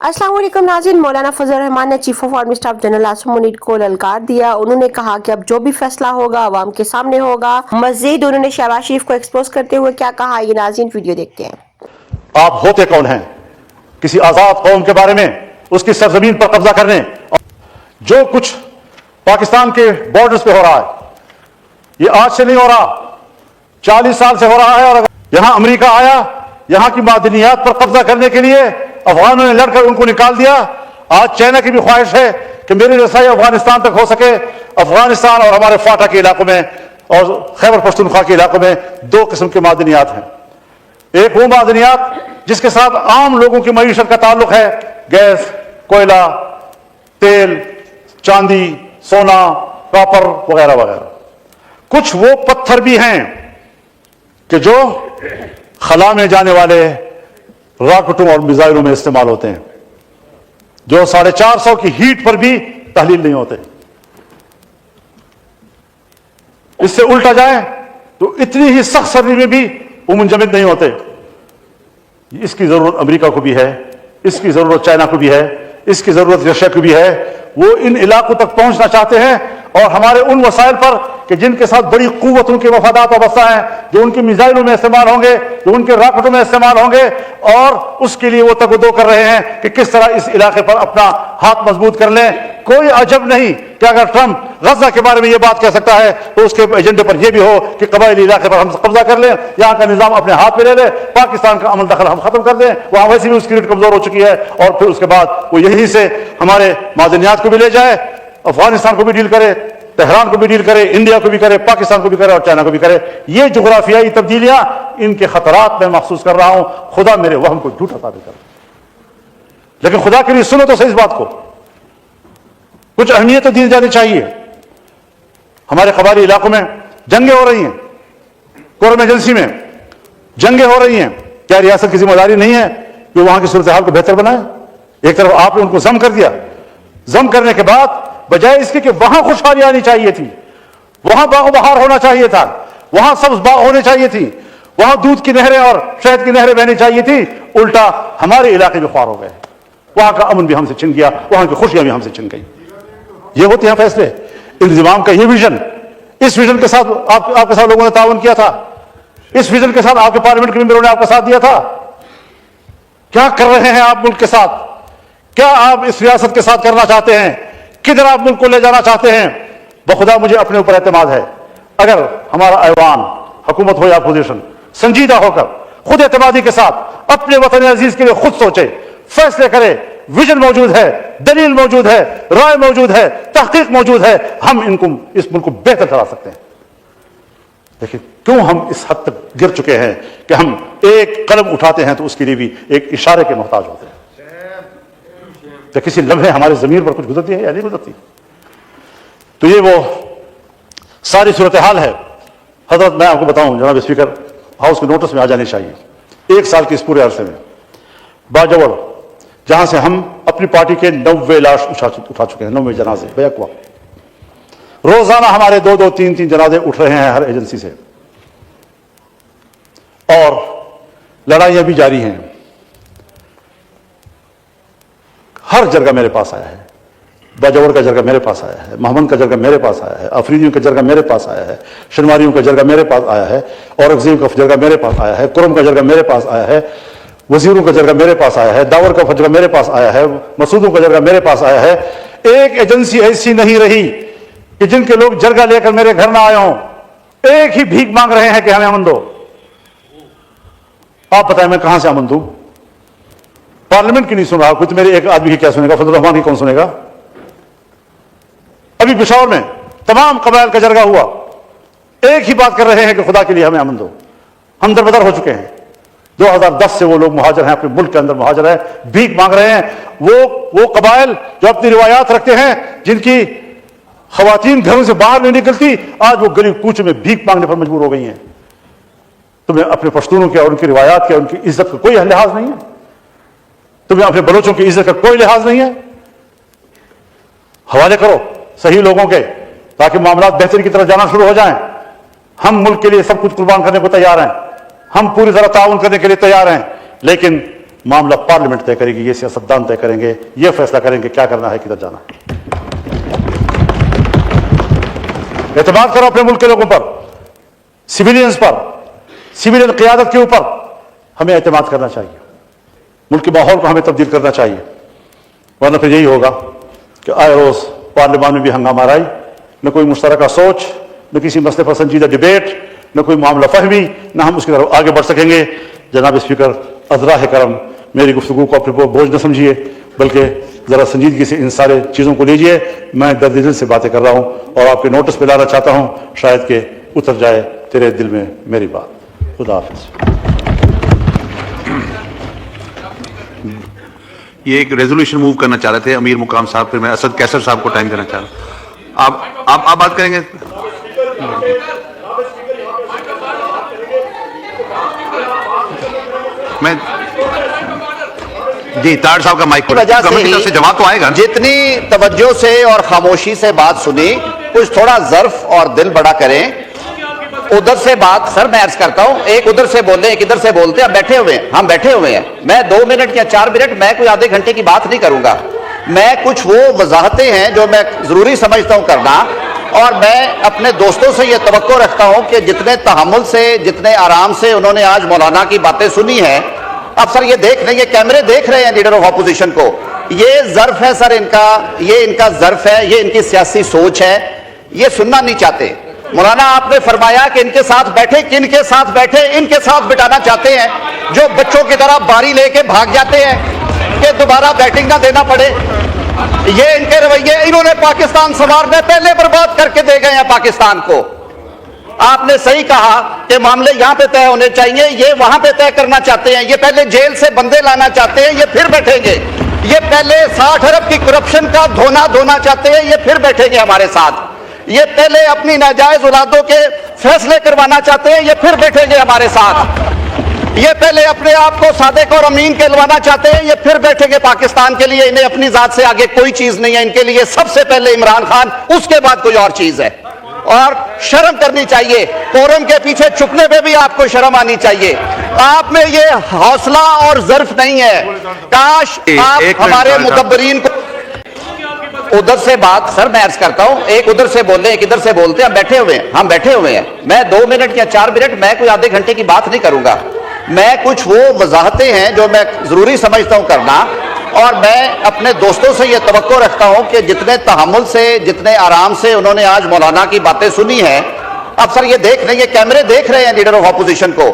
अस्सलाम वालेकुम नाज़रीन, मौलाना फजल रहमान ने chief of army staff general Asim Munir को ललकार दिया। उन्होंने कहा कि अब जो भी फैसला होगा अवाम के सामने होगा। मजीद उन्होंने शहबाज शरीफ को एक्सपोज करते हुए क्या कहा, ये नाज़रीन वीडियो देखते हैं। आप होते कौन हैं किसी आजाद कौम के बारे में, उसकी सरजमीन पर कब्जा करने? जो कुछ पाकिस्तान के बॉर्डर्स पे हो रहा है ये आज से नहीं हो रहा, 40 साल से हो रहा है। और यहां अमेरिका आया, यहां की मादनियात पर कब्जा करने के लिए अफगानों ने लड़कर उनको निकाल दिया। आज चाइना की भी ख्वाहिश है कि मेरी रसाई अफगानिस्तान तक हो सके। अफगानिस्तान और हमारे फाटा के इलाकों में और खैबर पख्तूनख्वा के इलाकों में दो किस्म के मादनियात हैं। एक वो मादनियात जिसके साथ आम लोगों की मईशत का ताल्लुक है, गैस, कोयला, तेल, चांदी, सोना, कॉपर वगैरह वगैरह। कुछ वो पत्थर भी हैं कि जो खला में जाने वाले रॉकेटों और मिसाइलों में इस्तेमाल होते हैं, जो 450 की हीट पर भी तहलील नहीं होते। इससे उल्टा जाए तो इतनी ही सख्त सर्दी में भी वो मुंजमद नहीं होते। इसकी जरूरत अमेरिका को भी है, इसकी जरूरत चाइना को भी है, इसकी जरूरत रशिया को भी है। वो इन इलाकों तक पहुंचना चाहते हैं और हमारे उन वसाइल पर कि जिनके साथ बड़ी कुव्वत उनके वफादात वाबस्ता है, जो उनकी मिसाइलों में इस्तेमाल होंगे, जो उनके रॉकेटों में इस्तेमाल होंगे, और उसके लिए वो तगदो कर रहे हैं कि किस तरह इस इलाके पर अपना हाथ मजबूत कर लें। कोई अजब नहीं कि अगर ट्रंप गजा के बारे में ये बात कह सकता है तो उसके एजेंडे पर यह भी हो कि कबायली इलाके पर हम कब्जा कर लें, यहां का निजाम अपने हाथ में ले लें, पाकिस्तान का अमल दखल हम खत्म कर दें। वहां वैसे भी उसकी रीढ़ कमजोर हो चुकी है और फिर उसके बाद वो यहीं से हमारे मादनियात को भी ले जाए, अफगानिस्तान को भी डील करे, तेहरान को भी डील करे, इंडिया को भी करे, पाकिस्तान को भी करे और चाइना को भी करे। ये जुग्राफियाई तब्दीलियां, इनके खतरात मैं महसूस कर रहा हूं। खुदा मेरे वहम को झूठा साबित कर, लेकिन खुदा के लिए सुनो तो सही इस बात को, कुछ अहमियत तो दी जानी चाहिए। हमारे कबायली इलाकों में जंगें हो रही हैं, कोरम एजेंसी में जंगें हो रही हैं। क्या रियासत की जिम्मेदारी नहीं है कि वहां की सूरत हाल को बेहतर बनाए? एक तरफ आपने उनको जम कर दिया, जम करने के बाद बजाय इसके कि वहां खुशहाली आनी चाहिए थी, वहां बाग बहार होना चाहिए था, वहां सब्ज बाग होने चाहिए थी, वहां दूध की नहरें और शहद की नहरें बहनी चाहिए थी, उल्टा हमारे इलाके में ख्वार हो गए। वहां का अमन भी हमसे छिन गया, वहां की खुशियां भी हमसे छिन गई। ये होते हैं फैसले। इंतजाम का ये विजन, इस विजन के साथ आपके साथ लोगों ने ताउन किया था, इस विजन के साथ आपके पार्लियामेंट के मेंबरों ने आपका साथ दिया था। क्या कर रहे हैं आप मुल्क के साथ? क्या आप इस रियासत के साथ करना चाहते हैं? किधर आप मुल्क को ले जाना चाहते हैं? बखुदा मुझे अपने ऊपर एतमाद है, अगर हमारा ऐवान, हुकूमत हो या अपोजिशन, संजीदा होकर खुद एतमादी के साथ अपने वतन अजीज के लिए खुद सोचे, फैसले करे, विजन मौजूद है, दलील मौजूद है, राय मौजूद है, तहकीक मौजूद है, हम इस मुल्क को बेहतर करा सकते हैं। लेकिन क्यों हम इस हद तक गिर चुके हैं कि हम एक कदम उठाते हैं तो उसके लिए भी एक इशारे के मोहताज होते हैं। तो किसी लम्हे हमारे जमीन पर कुछ गुजरती है या नहीं गुजरती? तो ये वो सारी सूरत हाल है। हजरत, मैं आपको बताऊं, जनाब स्पीकर, हाउस के नोटिस में आ जानी चाहिए। 1 साल के इस पूरे अरसे में बाजवड़, जहां से हम अपनी पार्टी के 90 लाश उठा चुके हैं, 90 जनाजे बेअकवा। रोजाना हमारे 2-2, 3-3 जनाजे उठ रहे हैं हर एजेंसी से, और लड़ाइयां भी जारी हैं। हर जरगा मेरे पास आया है, बाजवड़ का जरगा मेरे पास आया है, महमद का जरगा मेरे पास आया है, अफरीदियों का जरगा मेरे पास आया है, शनवारियों का जरगा मेरे पास आया है, औरंगजेब का जरगा मेरे पास आया है, कुरम का जरगा मेरे पास आया है, वजीरों का जरगा मेरे पास आया है, दावर का जरगा मेरे पास आया है, मसूदों का जरगा मेरे पास आया है। एक एजेंसी ऐसी नहीं रही कि जिनके लोग जरगा लेकर मेरे घर ना आए हों। एक ही भीख मांग रहे हैं कि हमें अमन दो। आप बताएं मैं कहां से अमन दूं? पार्लियामेंट की नहीं सुन रहा, कुछ मेरे एक आदमी की क्या सुनेगा, फजल रहमान की कौन सुनेगा? अभी पिशावर में तमाम कबाइल का जरगा हुआ, एक ही बात कर रहे हैं कि खुदा के लिए हमें अमन दो। हम दरबदर हो चुके हैं। 2010 से वो लोग मुहाजिर हैं, अपने मुल्क के अंदर मुहाजिर हैं, भीख मांग रहे हैं। वो कबाइल जो अपनी रिवायात रखते हैं, जिनकी खवातीन घरों से बाहर नहीं निकलती, आज वो गली कूच में भीख मांगने पर मजबूर हो गई हैं। तुम्हें अपने पश्तूनों के और उनकी रिवायात के, उनकी इज्जत का कोई लिहाज नहीं है? तुम्हें अपने बलोचों की इज्जत का कोई लिहाज नहीं है? हवाले करो सही लोगों के, ताकि मामला बेहतरी की तरफ जाना शुरू हो जाएं। हम मुल्क के लिए सब कुछ कुर्बान करने को तैयार हैं, हम पूरी तरह ताउन करने के लिए तैयार हैं, लेकिन मामला पार्लियामेंट तय करेगी, ये सियासतदान तय करेंगे, ये फैसला करेंगे क्या करना है, किधर जाना है। एतमाद करो अपने मुल्क के लोगों पर, सिविलियंस पर, सिविलियन क़यादत के ऊपर हमें एतमाद करना चाहिए। मुल्क के माहौल को हमें तब्दील करना चाहिए, वरना फिर यही होगा कि आए रोज़ पार्लियामान में भी हंगामा राई, न कोई मुश्तरका सोच, न किसी मसले पर संजीदा डिबेट, न कोई मामला फहमी, न हम उसकी तरफ आगे बढ़ सकेंगे। जनाब स्पीकर, अज़राह करम मेरी गुफ्तगू को अपने बोझ न समझिए, बल्कि ज़रा संजीदगी से इन सारे चीज़ों को लीजिए। मैं दर्द दिल से बातें कर रहा हूँ और आपके नोटिस पे लाना चाहता हूँ, शायद कि उतर जाए तेरे दिल में मेरी बात। खुदा हाफिज़। ये एक रेजोल्यूशन मूव करना चाह रहे थे अमीर मुकाम साहब, फिर मैं असद कैसर साहब को टाइम देना चाह रहा हूँ। आप बात करेंगे। मैं जी तार साहब का माइक पर कमेटी तरफ से जवाब तो आएगा। जितनी तवज्जो से और खामोशी से बात सुनी, कुछ थोड़ा ज़र्फ और दिल बड़ा करें। उधर से बात, सर मैं अर्ज करता हूं, एक उधर से बोल रहे, एक इधर से बोलते हैं। बैठे हुए हैं, हम बैठे हुए हैं। मैं 2 मिनट या 4 मिनट, मैं कोई आधे घंटे की बात नहीं करूंगा। मैं कुछ वो वजाहतें हैं जो मैं जरूरी समझता हूं करना, और मैं अपने दोस्तों से ये तवक्को रखता हूं कि जितने तहम्मुल से, जितने आराम से उन्होंने आज मौलाना की बातें सुनी है। अब सर ये देख रहे हैं, ये कैमरे देख रहे हैं लीडर ऑफ अपोजिशन को। ये ज़र्फ है सर इनका, ये इनका ज़र्फ है, ये इनकी सियासी सोच है, ये सुनना नहीं चाहते। मौलाना आपने फरमाया कि इनके साथ बैठे, किनके साथ बैठे? इनके साथ बिठाना चाहते हैं जो बच्चों की तरह बारी लेके भाग जाते हैं कि दोबारा बैटिंग ना देना पड़े। ये इनके रवैये, इन्होंने पाकिस्तान संवारने पहले बर्बाद करके दे गए हैं पाकिस्तान को। आपने सही कहा कि मामले यहां पे तय होने चाहिए, ये वहां पे तय करना चाहते हैं। ये पहले जेल से बंदे लाना चाहते हैं, ये फिर बैठेंगे। ये पहले 60 अरब की करप्शन का धोना चाहते हैं, ये फिर बैठेंगे हमारे साथ। ये पहले अपनी नाजायज औलादों के फैसले करवाना चाहते हैं, ये फिर बैठेंगे हमारे साथ। ये पहले अपने आप को सादिक और अमीन कहलवाना चाहते हैं, ये फिर बैठेंगे पाकिस्तान के लिए। इन्हें अपनी जात से आगे कोई चीज नहीं है, इनके लिए सबसे पहले इमरान खान, उसके बाद कोई और चीज है। और शर्म करनी चाहिए, कोरम के पीछे छुपने पे भी आपको शर्म आनी चाहिए। आप में ये हौसला और ज़र्फ नहीं है। काश आप हमारे मुतब्बरीन को उधर से बात, सर मैं अर्ज करता हूं, एक उधर से बोल रहे, एक इधर से बोलते हैं। बैठे हुए हैं, हम बैठे हुए हैं। मैं 2 मिनट या 4 मिनट, मैं कोई आधे घंटे की बात नहीं करूंगा। मैं कुछ वो वजाहतें हैं जो मैं जरूरी समझता हूं करना, और मैं अपने दोस्तों से ये तवक्को रखता हूं कि जितने तहम्मुल से, जितने आराम से उन्होंने आज मौलाना की बातें सुनी है। अब सर ये देख रहे हैं, ये कैमरे देख रहे हैं लीडर ऑफ अपोजिशन को।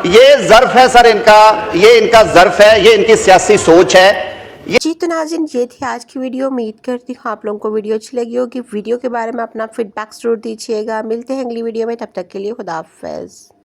ये ज़र्फ है सर इनका, ये इनका ज़र्फ है, ये इनकी सियासी सोच है। जी तो नाज़रीन, ये थी आज की वीडियो। उम्मीद करती हूँ आप लोगों को वीडियो अच्छी लगी होगी। वीडियो के बारे में अपना फीडबैक जरूर दीजिएगा। मिलते हैं अगली वीडियो में, तब तक के लिए खुदा हाफिज़।